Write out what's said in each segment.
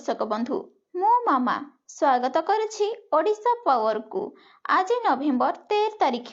दर्शक बंधु मो मामा स्वागत करुछि ओडिशा पावर को। आज नवेम्बर 13 तारिख।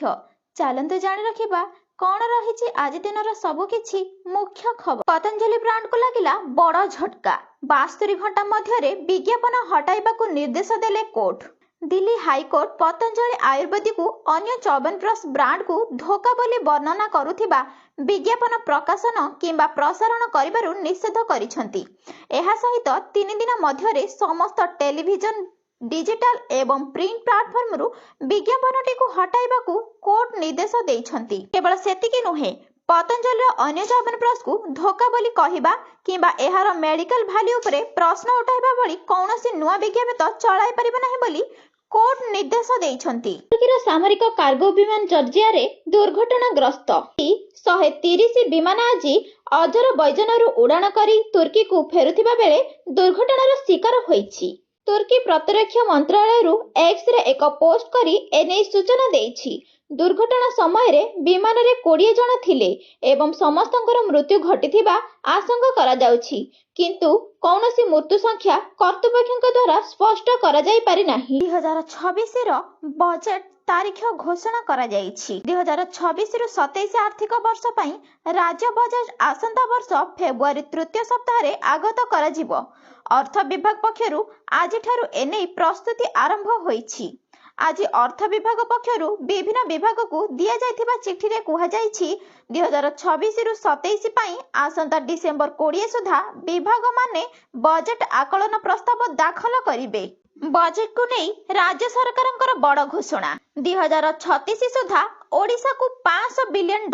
चलतु जाणी रखिबा कौन रही आज दिन सबकि मुख्य खबर। पतंजलि ब्रांड को लगिला बड़ झटका। 72 घंटा मध्य विज्ञापन हटाइबा निर्देश देले कोर्ट। दिल्ली हाईकोर्ट पतंजलि आयुर्वेदिक अन्य 54+ ब्रांड को धोखा बोली वर्णना करुथिबा विज्ञापन प्रकाशन किंबा प्रसारण करिबारु निषेध करिसंती। एहा सहित 3 दिन मध्य समस्त टेलीविजन डिजिटल एवं प्रिंट प्लाटफॉर्म रु विज्ञापनटी को हटाइबा कोर्ट निर्देश देइछंती। केवल सेतिकी नुहे, पतंजलि अन्य 54+ को धोखा बोली कहिबा किंबा एहार मेडिकल वैल्यू उपरे प्रश्न उठाइबा भली कौनसी नुआ विज्ञापन चलाई परिबा नाही बोली कोर्ट निर्देश देइछंती। तुर्कीर सामरिक कार्गो विमान जर्जिया रे दुर्घटनाग्रस्त। 130 विमान आज अजरबैजानरु उड़ान करी तुर्की को फेरुथिबा बेले दुर्घटनार शिकार होईछि। तुर्की प्रतिरक्षा मंत्रालय एक्स रे एक पोस्ट करी एने सूचना देइछि। दुर्घटना समय रे विमान रे 20 जन थिले एवं समस्तंकर मृत्यु घटिथिबा आशंका करा जाउछि, किंतु कौनसी मृत्यु संख्या कर्तृपक्षों द्वारा स्पष्ट करा जाई पारि नाही। 2026 रो बजेट तारीख घोषणा करा जाइछि। 2026 रु 27 आर्थिक वर्ष पई राज्य बजेट आसंता वर्ष फेब्रुआरी तृतीय सप्ताह रे आगत करा जिवो। अर्थ विभाग पक्षरु आज ठारु एने प्रस्तुति आरंभ होईछि। आज अर्थ विभाग पक्षरु विभिन्न विभाग को दिया जाइथिबा चिठी रे कुहा जाइछि 2026 रु 27 पई आसंता डिसेंबर 20 सुधा विभाग माने बजेट आकलन प्रस्ताव दाखल करिवे। बजेट को नहीं राज्य सरकारंकर बड़ घोषणा। 2036 सुधा ओडिशा को $500 बिलियन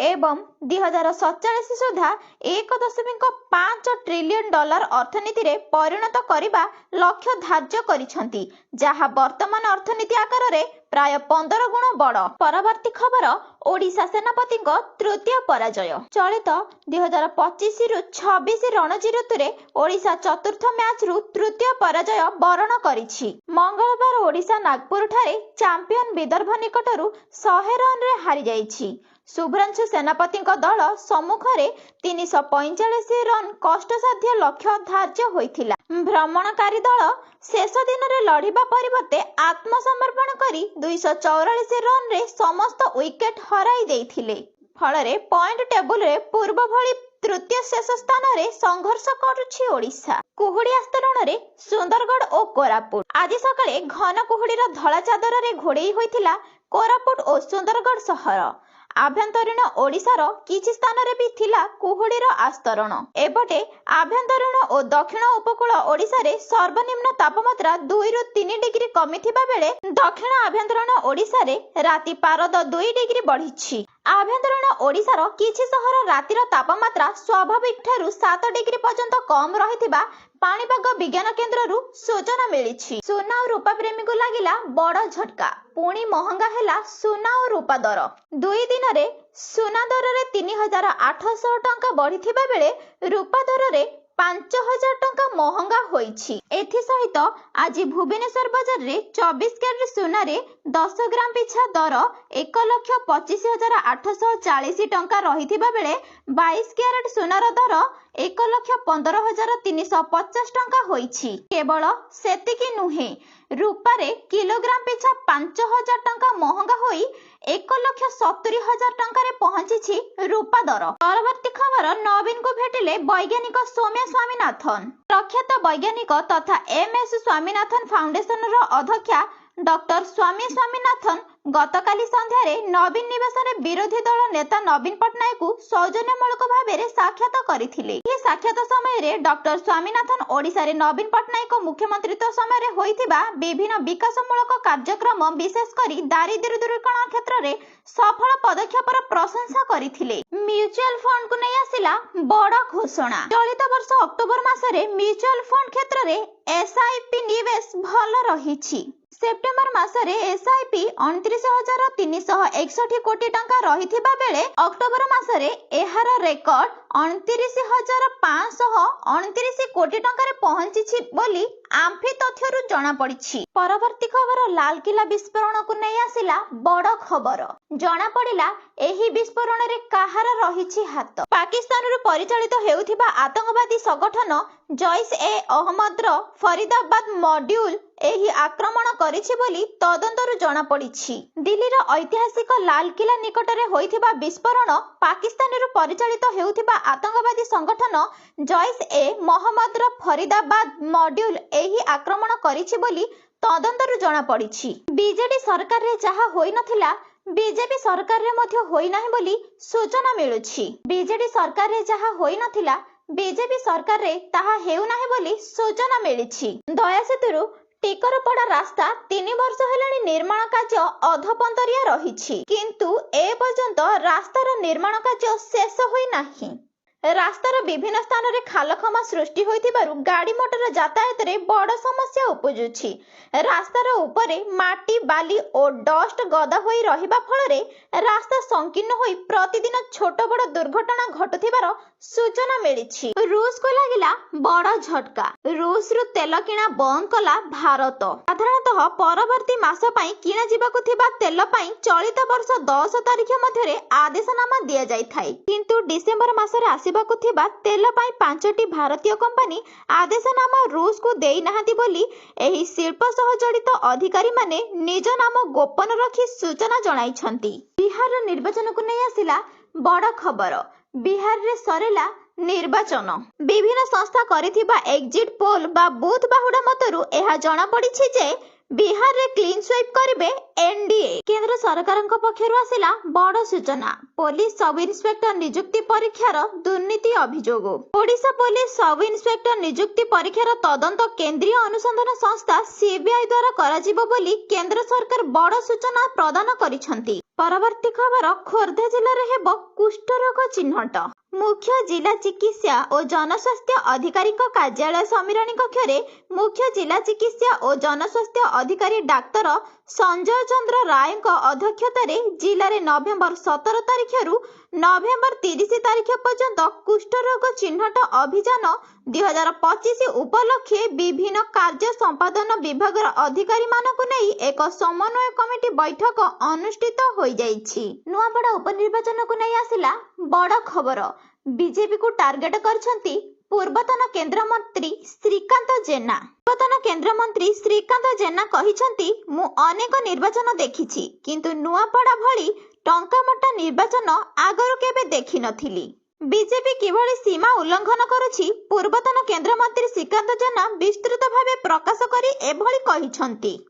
एवं 2047 सुधा $1.5 ट्रिलियन अर्थनीति रे परिणत करिबा लक्ष्य धार्य करिसंती, जहा वर्तमान अर्थनीति आकार रे प्राय 15 गुण बड़। परवर्ती खबर, ओडिशा सेनापति तृतीय पराजय। चलित 2025 रु 26 रणजी ऋतु रे ओडिशा चतुर्थ मैच रु तृतीय पराजय बरण करिछि। मंगलवार ओडिशा नागपुर ठारे चैंपियन विदर्भ निकटरू 100 रन रे हारि जाइछि। शुभ्रांशु सेनापति दल सम्मुख रे 345 रन कष्टसाध्य लक्ष्य धार्य होइथिला। भ्रमणकारी दल शेष दिन रे लड़िबा परिवर्ते आत्मसमर्पण करी 244 रन रे समस्त विकेट हराई देइथिले। फलरे पॉइंट टेबुल रे पूर्व भली तृतीय शेष स्थान रे संघर्ष करुछि ओडिशा। कुहुड़ी आस्तरण रे सुंदरगढ़ और कोरापुट। आज सकाळे घन कुहुड़ीर धला चादर रे घोड़ेई होइथिला कोरापुट और सुंदरगढ़ सहर। आभ्यंतरीण ओडिशार किछि स्थान रे भी थिला कुहुड़ीर आस्तरण। एपटे आभ्यंतरीण और दक्षिण उपकूल ओडिशा रे सर्वनिम्न तापमात्रा 2 रु 3 डिग्री कमिथिबा बेले दक्षिण आभ्यंतरीण ओडिशा रे राति पारद 2 डिग्री बढ़िछि। आभ्यंतरीण ओडिशार किछि सहर रातिर तापमात्रा स्वाभाविक ठारू 7 डिग्री पर्यंत कम रहिथिबा पाणीपाग विज्ञान केन्द्र रु सूचना मिलिछि। सोना और रूपा प्रेमी को लागिला बड़ झटका। पुणी महंगा हैला सोना और रूपा दर। 2 दिन रे सोना दर रे 3800 टंका बढ़िथिबा बेले रूपा दर रे 5000 टंका महंगा होईछि। एथि सहित आज भुवनेश्वर बाजार रे 24 कैरेट सोना रे 10 ग्राम पिछा दर 1,25,840 टंका रहिथिबा बेले 22 कैरेट सोनार दर 1,15,350 टंका होईछि। केवल सेतिकी नुहे, रूपा रे किलोग्राम पिछा 5000 टंका महंगा होई 1,70,000 टंका रे पहुंची रूपा दर। परवर्ती खबर, नवीन को भेटिले वैज्ञानिक सौम्या स्वामीनाथन। प्रख्यात वैज्ञानिक तथा MS स्वामीनाथन फाउंडेशन रो अध्यक्षा डॉक्टर स्वामी स्वामीनाथन गतकाली संध्यारे नवीन निवास रे विरोधी दल नेता नवीन पटनायक को सौजन्यमूलक भाव साक्षात करथिले। ये साक्षात समय रे डॉक्टर स्वामीनाथन ओडिशा रे नवीन पटनायक मुख्यमंत्रित्व समय रे होइथिबा विभिन्न विकासमूलक कार्यक्रम विशेष करी दारिद्र्य दूरीकरण क्षेत्र रे सफल पदक्षेपर प्रशंसा करथिले। म्यूचुअल फंड को नहीं आसिला बड़ घोषणा। चलित वर्ष अक्टोबर मासरे म्यूचुअल फंड क्षेत्र रे SIP निवेश भल रहिछि। सेप्टेम्बर मासरे SIP 29,361 कोटी टंका रहिथिबा बेले अक्टोबर मासरे एहार रेकर्ड 29,529 कोटी टंका रे पहुंची बोली आम्फी तथ्यरु जना पड़िछि। परवर्ती खबर, लालकिला विस्फोरण को नहीं आसिला बड़ खबर। ଜଣାପଡ଼ିଲା ଏହି ବିସ୍ଫୋରଣରେ କାହାର ରହିଛି ହାତ। ପାକିସ୍ତାନରୁ ପରିଚାଳିତ ହେଉଥିବା ଆତଙ୍କବାଦୀ ସଂଗଠନ ଜୈଶ-ଏ-ଅହମଦର ଫରିଦାବାଦ ମଡ୍ୟୁଲ ଏହି ଆକ୍ରମଣ କରିଛି ବୋଲି ତଦନ୍ତରୁ ଜଣାପଡ଼ିଛି। ଦିଲ୍ଲୀର ଐତିହାସିକ ଲାଲକିଲ୍ଲା ନିକଟରେ ହୋଇଥିବା ବିସ୍ଫୋରଣ ପାକିସ୍ତାନରୁ ପରିଚାଳିତ ହେଉଥିବା ଆତଙ୍କବାଦୀ ସଂଗଠନ ଜୈଶ-ଏ-ମହମ୍ମଦର ଫରିଦାବାଦ ମଡ୍ୟୁଲ ଏହି ଆକ୍ରମଣ କରିଛି ବୋଲି ତଦନ୍ତରୁ ଜଣାପଡ଼ିଛି। ବିଜେଡି ସରକାରରେ ଯାହା ହୋଇନଥିଲା ବିଜେପି ସରକାରରେ ମଧ୍ୟ ହୋଇନାହିଁ ବୋଲି ସୂଚନା ମିଳୁଛି। ବିଜେଡି ସରକାରରେ ଯାହା ହୋଇନଥିଲା ବିଜେପି ସରକାରରେ ତାହା ହେଉନାହିଁ ବୋଲି ସୂଚନା ମିଳିଛି। ଦୟାସେତୁରୁ ଟିକରପଡ଼ା ରାସ୍ତା 3 ବର୍ଷ ହେଲାଣି ନିର୍ମାଣ କାର୍ଯ୍ୟ ଅଧପନ୍ତରିଆ ରହିଛି, କିନ୍ତୁ ଏପର୍ଯ୍ୟନ୍ତ ରାସ୍ତାର ନିର୍ମାଣ କାର୍ଯ୍ୟ ଶେଷ ହୋଇନାହିଁ। ରାସ୍ତାର ବିଭିନ୍ନ ସ୍ଥାନରେ ଖାଲଖମା ସୃଷ୍ଟି ହୋଇଥିବାରୁ ଗାଡ଼ି ମଟର ଯାତାୟାତରେ ବଡ଼ ସମସ୍ୟା ଉପୁଜୁଛି। ରାସ୍ତାର ଉପରେ ମାଟି, ବାଲି ଓ ଡଷ୍ଟ ଗଦା ହୋଇ ରହିବା ଫଳରେ ରାସ୍ତା ସଂକୀର୍ଣ୍ଣ ହୋଇ ପ୍ରତିଦିନ ଛୋଟ ବଡ଼ ଦୁର୍ଘଟଣା ଘଟୁଥିବାର ସୂଚନା ମିଳିଛି। ରୁଷକୁ ଲାଗିଲା ବଡ଼ ଝଟକା। ରୁଷରୁ ତେଲ କିଣା ବନ୍ଦ କଲା ଭାରତ। ସାଧାରଣତଃ ପରବର୍ତ୍ତୀ ମାସ ପାଇଁ କିଣାଯିବାକୁ ଥିବା ତେଲ ପାଇଁ ଚଳିତ ବର୍ଷ 10 ତାରିଖ ମଧ୍ୟରେ ଆଦେଶନାମା ଦିଆଯାଇଥାଏ, କିନ୍ତୁ ଡିସେମ୍ବର ମାସରେ ଆସିବାକୁ ଥିବା ତେଲ ପାଇଁ 5ଟି ଭାରତୀୟ କମ୍ପାନୀ ଆଦେଶନାମା ରୁଷକୁ ଦେଇନାହାନ୍ତି ବୋଲି ଏହି ଶିଳ୍ପ ସହ ଜଡ଼ିତ ଅଧିକାରୀମାନେ ନିଜ ନାମ ଗୋପନ ରଖି ସୂଚନା ଜଣାଇଛନ୍ତି। ବିହାରର ନିର୍ବାଚନକୁ ନେଇ ଆସିଲା ବଡ଼ ଖବର। ବିହାରରେ ସରିଲା ନିର୍ବାଚନ। ବିଭିନ୍ନ ସଂସ୍ଥା କରିଥିବା ଏକ୍ଜିଟ୍ ପୋଲ୍ ବା ବୁଥ୍ ବାହୁଡ଼ା ମତରୁ ଏହା ଜଣାପଡ଼ିଛି ଯେ ବିହାରରେ କ୍ଲିନ୍ ସୁଇପ୍ କରିବେ ଏନ୍ଡିଏ। କେନ୍ଦ୍ର ସରକାରଙ୍କ ପକ୍ଷରୁ ଆସିଲା ବଡ଼ ସୂଚନା। ପୋଲିସ ସବ୍ ଇନ୍ସପେକ୍ଟର ନିଯୁକ୍ତି ପରୀକ୍ଷାର ଦୁର୍ନୀତି ଅଭିଯୋଗ। ଓଡ଼ିଶା ପୋଲିସ ସବ୍ ଇନ୍ସପେକ୍ଟର ନିଯୁକ୍ତି ପରୀକ୍ଷାର ତଦନ୍ତ କେନ୍ଦ୍ରୀୟ ଅନୁସନ୍ଧାନ ସଂସ୍ଥା ସିବିଆଇ ଦ୍ୱାରା କରାଯିବ ବୋଲି କେନ୍ଦ୍ର ସରକାର ବଡ଼ ସୂଚନା ପ୍ରଦାନ କରିଛନ୍ତି। ପରବର୍ତ୍ତୀ ଖବର, ଖୋର୍ଦ୍ଧା ଜିଲ୍ଲାରେ ହେବ କୁଷ୍ଠରୋଗ ଚିହ୍ନଟ। ମୁଖ୍ୟ ଜିଲ୍ଲା ଚିକିତ୍ସା ଓ ଜନସ୍ୱାସ୍ଥ୍ୟ ଅଧିକାରୀଙ୍କ କାର୍ଯ୍ୟାଳୟ ସମ୍ମିଳନୀ କକ୍ଷରେ ମୁଖ୍ୟ ଜିଲ୍ଲା ଚିକିତ୍ସା ଓ ଜନସ୍ୱାସ୍ଥ୍ୟ ଅଧିକାରୀ ଡାକ୍ତର ସଞ୍ଜୟ ଚନ୍ଦ୍ର ରାୟଙ୍କ ଅଧ୍ୟକ୍ଷତାରେ ଜିଲ୍ଲାରେ ନଭେମ୍ବର 17 ତାରିଖରୁ ନଭେମ୍ବର 30 ତାରିଖ ପର୍ଯ୍ୟନ୍ତ କୁଷ୍ଠରୋଗ ଚିହ୍ନଟ ଅଭିଯାନ 2025 ଉପଲକ୍ଷେ ବିଭିନ୍ନ କାର୍ଯ୍ୟ ସମ୍ପାଦନ ବିଭାଗର ଅଧିକାରୀମାନଙ୍କୁ ନେଇ ଏକ ସମନ୍ୱୟ କମିଟି ବୈଠକ ଅନୁଷ୍ଠିତ ହୋଇଯାଇଛି। ନୂଆପଡ଼ା ଉପନିର୍ବାଚନକୁ ନେଇ ଆସିଲା ବଡ଼ ଖବର। ବିଜେପିକୁ ଟାର୍ଗେଟ କରିଛନ୍ତି ପୂର୍ବତନ କେନ୍ଦ୍ରମନ୍ତ୍ରୀ ଶ୍ରୀକାନ୍ତ ଜେନା। ପୂର୍ବତନ କେନ୍ଦ୍ରମନ୍ତ୍ରୀ ଶ୍ରୀକାନ୍ତ ଜେନା କହିଛନ୍ତି, ମୁଁ ଅନେକ ନିର୍ବାଚନ ଦେଖିଛି, କିନ୍ତୁ ନୂଆପଡ଼ା ଭଳି ଟଙ୍କାମୋଟା ନିର୍ବାଚନ ଆଗରୁ କେବେ ଦେଖିନଥିଲି। ବିଜେପି କିଭଳି ସୀମା ଉଲ୍ଲଂଘନ କରୁଛି ପୂର୍ବତନ କେନ୍ଦ୍ରମନ୍ତ୍ରୀ ଶ୍ରୀକାନ୍ତ ଜେନା ବିସ୍ତୃତ ଭାବେ ପ୍ରକାଶ କରି ଏଭଳି କହିଛନ୍ତି।